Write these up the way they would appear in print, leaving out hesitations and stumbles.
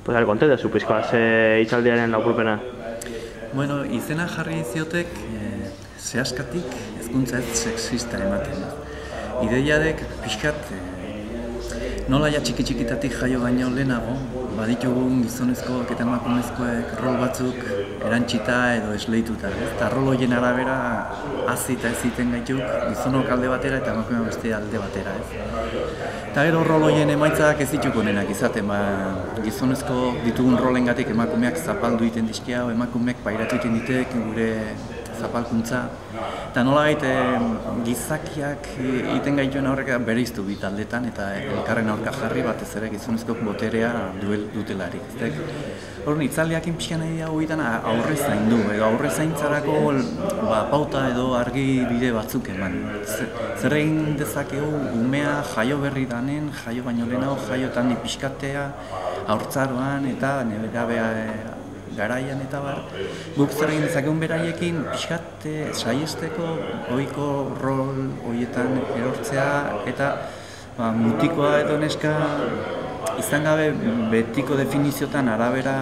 Pues konta da zu pizkoa ze hitzaldiaren laburpena. Bueno, izena jarri ziotek zehaskatik hezkuntza ez sexista ematen. Ideiadek pixkat nola ja txiki-txikitatik jaio baino lehenago, baditugun gizonezkoak eta emakumezkoek rol batzuk erantzita edo esleituta. Eta rol horien arabera hazi eta eziten gaituk gizonok alde batera eta emakumeak beste alde batera. Eta gero rol horien emaitzak ez dituko nenak izaten, gizonezko ditugun rolengatik emakumeak zapaldu egiten dizkia, emakumeak pairatu egiten ditek gure zapalkuntza. Eta nolabait gizakiak egiten gaituen horrek bereiztu bi taldetan eta elkarren aurka jarri batez ere gizonezkoak boterea dutelarik. Horren hitzaldiakin pixkan nahi hauetan aurre zaindu, edo aurre zaintzarako pauta edo argi bide batzuk eman. Zer egin dezakegu umea jaio berri danen, jaio baino lehenago, jaiotan pixkatea, haurtzaroan eta nebegabea garaian eta bar, guk zer egin dezakegun beraiekin pixkat saiesteko ohiko rol horietan erortzea eta mutikoa edo neska izan gabe betiko definiziotan arabera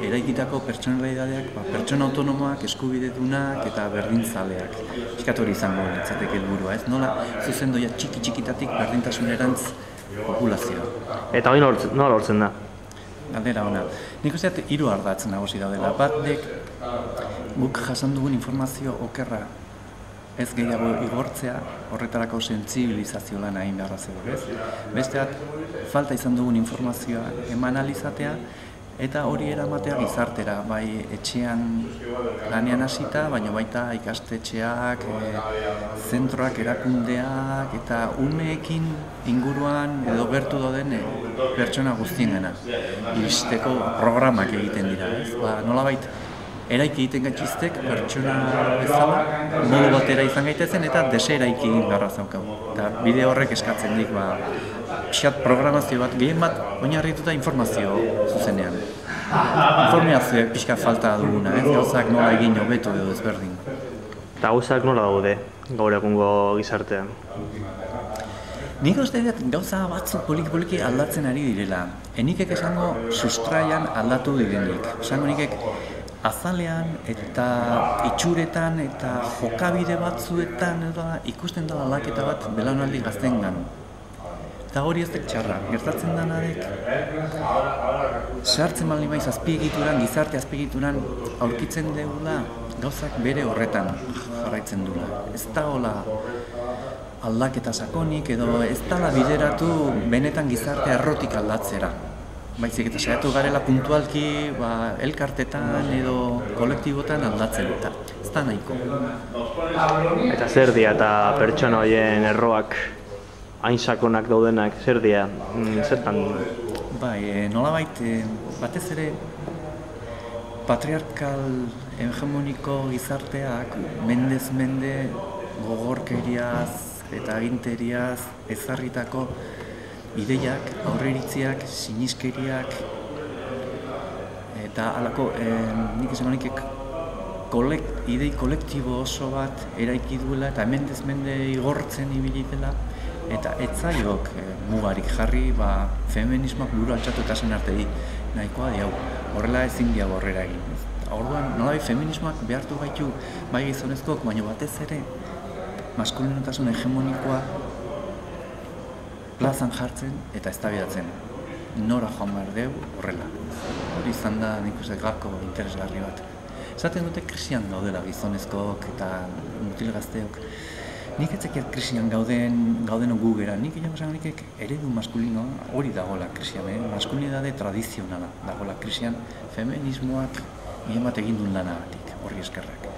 eraikitako pertsonalidadeak, pertsona autonomoak, eskubidedunak eta berdintzaleak. Pixkat hori izango litzateke helburua, ez? Nola zuzendoia txiki-txikitatik berdintasunerantz populazioa. Eta hori nola lortzen da? Galdera ona. Nik uste dut 3 ardatz nagusi daudela. Batek guk jasan dugun informazio okerra ez gehiago igortzea, horretarako sentsibilizazio lan egin beharra zegoen, ez? Besteat, falta izan dugun informazioa eman alizatea eta hori eramatea gizartera, bai etxean lanean hasita, baina baita ikastetxeak, zentroak, erakundeak eta umeekin inguruan edo gertu dauden pertsona guztiengana iristeko programak egiten dira, ez? Nolabait eraiki egiten gaitxiztek pertsona bezala modu batera izan gaitezen eta deseraiki egin beharra zaukagu. Eta bide horrek eskatzen dik pixat programazio bat, gehien bat oinarrituta informazio zuzenean. Informazioak pixka falta duguna, gauzak nola egin hobeto edo ezberdin. Eta gauzak nola daude gaur egungo gizartean? Nik uste dut gauza batzuk poliki aldatzen ari direla. Enikek esango sustraian aldatu direnik. Esango nikek azalean eta itxuretan eta jokabide batzuetan ikusten dela aldaketa bat belaunaldi gazteengan. Eta hori ez dek txarra, gertatzen denarek sartzen baldin maiz azpiegituran, gizarte azpiegituran aurkitzen dugula gauzak bere horretan jarraitzen dula. Ez da hola aldaketa sakonik edo ez dala bideratu benetan gizarte errotik aldatzera. Baizik eta saiatu garela puntualki elkartetan edo kolektibotan aldatzen eta ez da nahiko. Eta zer dira eta pertsona horien erroak hain sakonak daudenak, zer dira, zertan? Nolabait, batez ere patriarkal hegemoniko gizarteak mendez mende gogorkeriaz eta aginteriaz ezarritako ideiak, aurreiritziak, siniskeriak eta halako, nik esango nikek idei kolektibo oso bat eraiki duela eta mendez mende igortzen ibili dela eta etzaiok mugarik jarri feminismoak buru altxatu eta zen artei nahikoa diau, horrela ezin diago horrela egin. Orduan, nolabait feminismoak behartu gaitu bai gizonezkoak, baina batez ere maskulinotasun hegemonikoa plazan jartzen eta eztabaidatzen. Nora joan behar deu horrela. Hori izan da nik uste gako interesgarri bat. Esaten dute krisian gaudela gizonezkoak eta mutil gazteok. Nik etzekiat krisian gauden gu gera. Nik egin esan nikek eredu maskulinoa hori dagoela krisian. Maskulinidade tradizionala dagoela krisian. Feminismoak egin bat egin duen lanagatik, hori eskerrak.